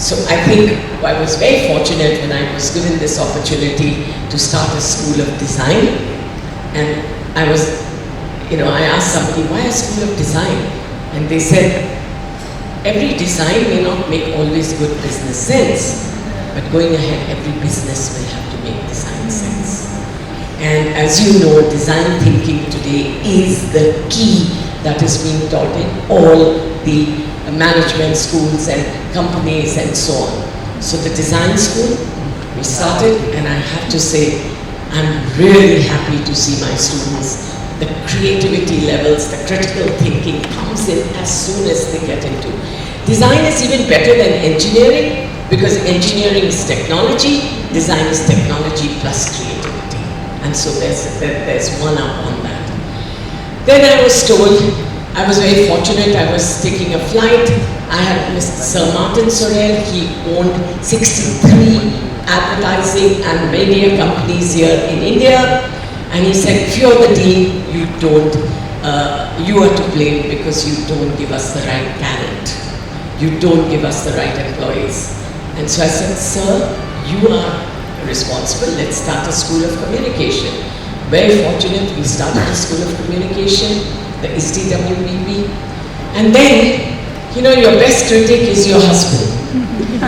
So I think I was very fortunate when I was given this opportunity to start a school of design. And I asked somebody, why a school of design? And they said, every design may not make always good business sense, but going ahead, every business will have to make design sense. And as you know, design thinking today is the key that is being taught in all the management schools and companies and so on. So the design school, we started, and I have to say, I'm really happy to see my students. The creativity levels, the critical thinking comes in as soon as they get into. Design is even better than engineering, because engineering is technology, design is technology plus creativity. And so there's one up on that. Then I was told, I was very fortunate, I was taking a flight. I had Mr. Sir Martin Sorrell. He owned 63 advertising and media companies here in India. And he said, if you're the dean, you are to blame because you don't give us the right talent. You don't give us the right employees. And so I said, sir, you are responsible. Let's start a school of communication. Very fortunate, we started a school of communication, the SDWBB. And then, your best critic is your husband.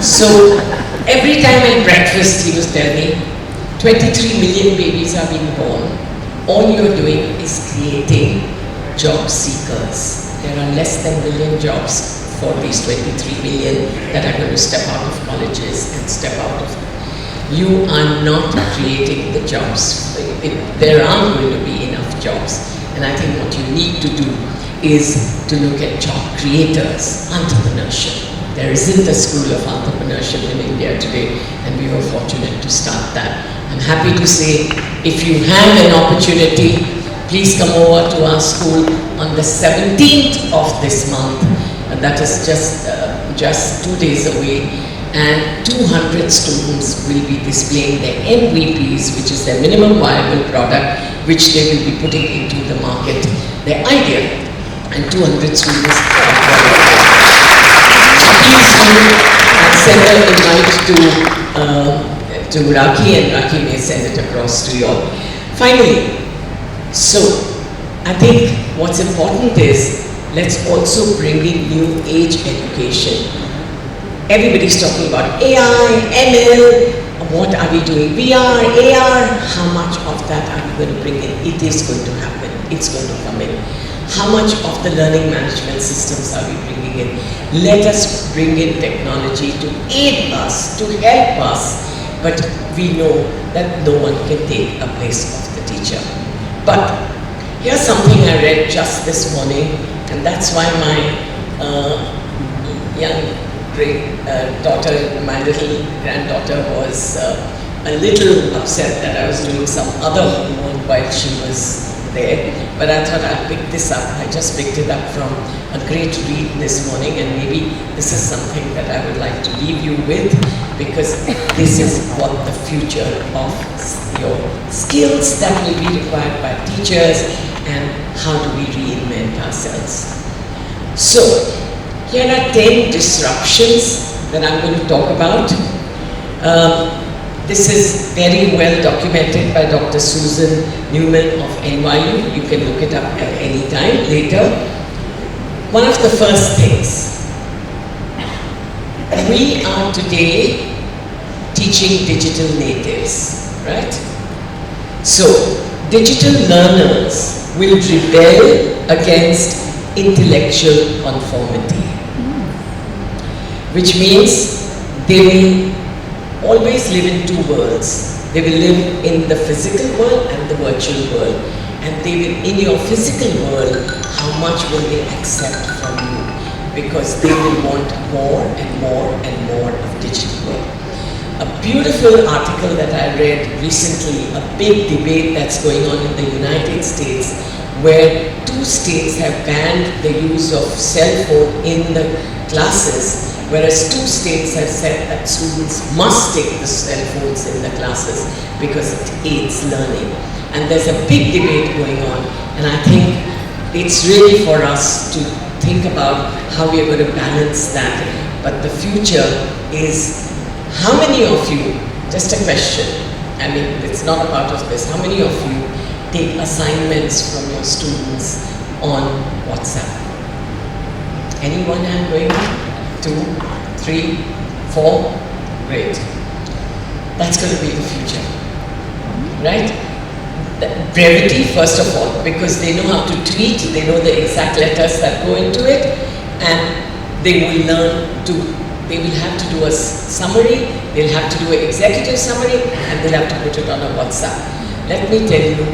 So every time at breakfast he would tell me, 23 million babies are being born. All you're doing is creating job seekers. There are less than 1 million jobs for these 23 million that are going to step out of colleges and step out of. You are not creating the jobs. There aren't going to be enough jobs. And I think what you need to do is to look at job creators, entrepreneurship. There isn't a school of entrepreneurship in India today, and we were fortunate to start that. I'm happy to say, if you have an opportunity, please come over to our school on the 17th of this month. And that is just 2 days away. And 200 students will be displaying their MVPs, which is their minimum viable product, which they will be putting into the market, their idea. And 200 students are please do send an invite to Rakhi, and Rakhi may send it across to you all. Finally, so I think what's important is, let's also bring in new age education. Everybody's talking about AI, ML, what are we doing? VR, AR, how much of that are we going to bring in? It is going to happen, it's going to come in. How much of the learning management systems are we bringing in? Let us bring in technology to aid us, to help us, but we know that no one can take a place of the teacher. But here's something I read just this morning, and that's why my young daughter, my little granddaughter was a little upset that I was doing some other homework while she was there. But I thought I'd pick this up. I just picked it up from a great read this morning, and maybe this is something that I would like to leave you with, because this is what the future of your skills that will be required by teachers, and how do we reinvent ourselves. So, here are 10 disruptions that I'm going to talk about. This is very well documented by Dr. Susan Newman of NYU. You can look it up at any time later. One of the first things, we are today teaching digital natives, right? So, digital learners will rebel against intellectual conformity, which means they will always live in two worlds. They will live in the physical world and the virtual world. And they will, in your physical world, how much will they accept from you? Because they will want more and more and more of digital world. A beautiful article that I read recently, a big debate that's going on in the United States, where 2 states have banned the use of cell phone in the classes, whereas 2 states have said that students must take the cell phones in the classes because it aids learning. And there's a big debate going on, and I think it's really for us to think about how we are going to balance that. but the future is how many of you, just a question, I mean it's not a part of this, how many of you take assignments from your students on WhatsApp? Anyone hand going? 2, 3, 4? Great. That's going to be the future, right? The brevity, first of all, because they know how to tweet, they know the exact letters that go into it, and they will learn to, they will have to do a summary, they'll have to do an executive summary, and they'll have to put it on a WhatsApp. Let me tell you,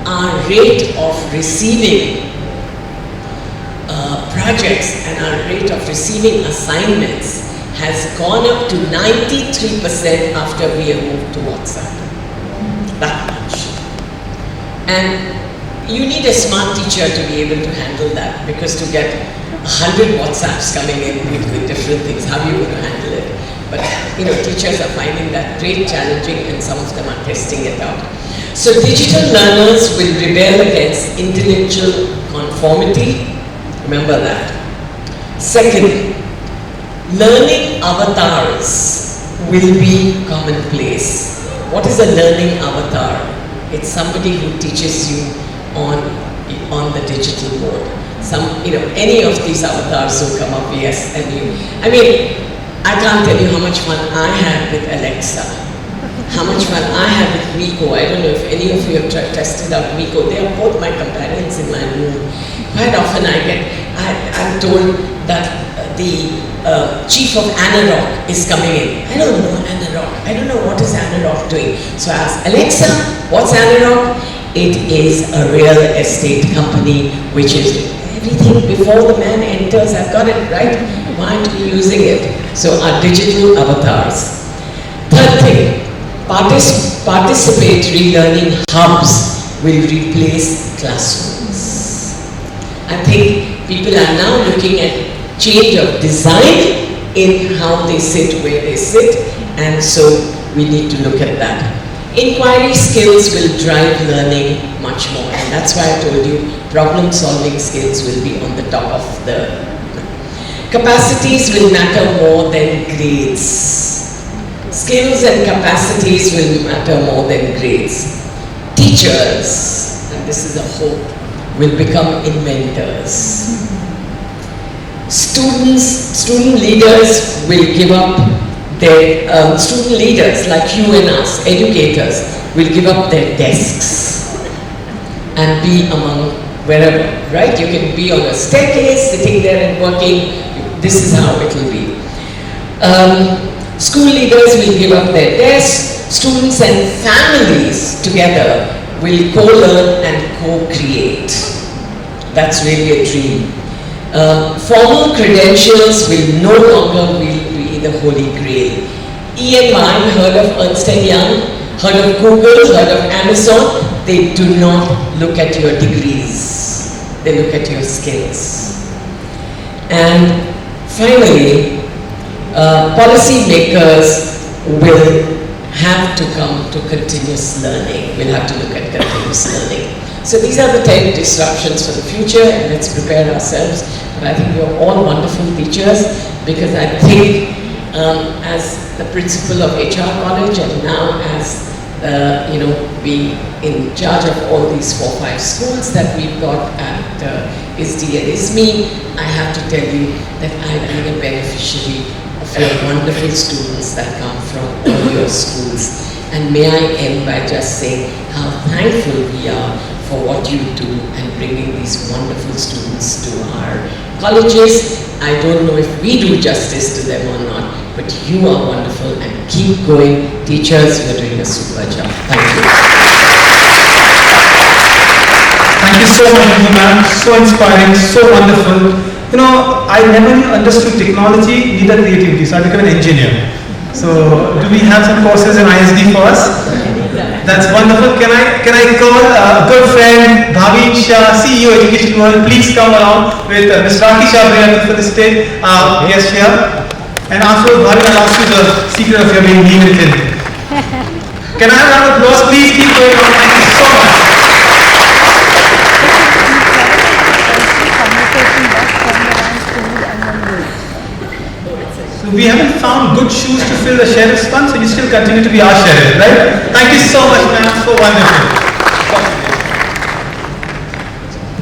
our rate of receiving projects and our rate of receiving assignments has gone up to 93% after we have moved to WhatsApp. That much. And you need a smart teacher to be able to handle that, because to get 100 WhatsApps coming in with different things, how are you going to handle it? But you know, teachers are finding that great challenging, and some of them are testing it out. So digital learners will rebel against intellectual conformity. Remember that. Second, learning avatars will be commonplace. What is a learning avatar? It's somebody who teaches you on the digital board. Any of these avatars will come up, yes, and I mean, I can't tell you how much fun I had with Alexa, how much fun I had with Miko. I don't know if any of you have tested out Miko. They are both my companions in my room. Quite often I'm told that the chief of Anerock is coming in. I don't know Anerock. I don't know what is Anerock doing. So I asked, Alexa, what's Anerock? It is a real estate company which is everything before the man enters. I've got it right. Why aren't we using it? So our digital avatars. Third thing, participatory learning hubs will replace classrooms. I think people are now looking at change of design in how they sit, where they sit, and so we need to look at that. Inquiry skills will drive learning much more, and that's why I told you problem solving skills will be on the top of the... Capacities will matter more than grades. Skills and capacities will matter more than grades. Teachers, and this is a hope, will become inventors. Student leaders will give up their, student leaders like you and us, educators, will give up their desks and be among wherever, right? You can be on a staircase, sitting there and working. This is how it will be. School leaders will give up their desks. Students and families together will co-learn and co-create. That's really a dream. Formal credentials will no longer be the holy grail. EMI, heard of Ernst & Young, heard of Google, heard of Amazon, they do not look at your degrees. They look at your skills. And finally, policy makers will have to come to continuous learning. We'll have to look at continuous learning. So these are the 10 disruptions for the future, and let's prepare ourselves. But I think you're all wonderful teachers, because I think as the principal of HR College and now as being in charge of all these 4 or 5 schools that we've got at ISD and ISME, I have to tell you that I've been a beneficiary of your wonderful students that come from all your schools. And may I end by just saying how thankful we are for what you do and bringing these wonderful students to our colleges. I don't know if we do justice to them or not, but you are wonderful, and keep going. Teachers, you are doing a super job. Thank you. Thank you so much, ma'am. So inspiring, so wonderful. You know, I never understood technology, neither creativity, so I became an engineer. So, do we have some courses in ISD for us? That's wonderful. Can I call a good friend, Bhavin Shah, CEO Education World, please come along with Ms. Rakhi Shah for the stage, guest here. And after Bhavin, I'll ask you the secret of your being lean and thin. Can I have a round of applause? Please keep going on. Thank you so much. Conversation we haven't found good shoes to fill the sheriff's fund, so you still continue to be our sheriff, right? Thank you so much, ma'am, so wonderful.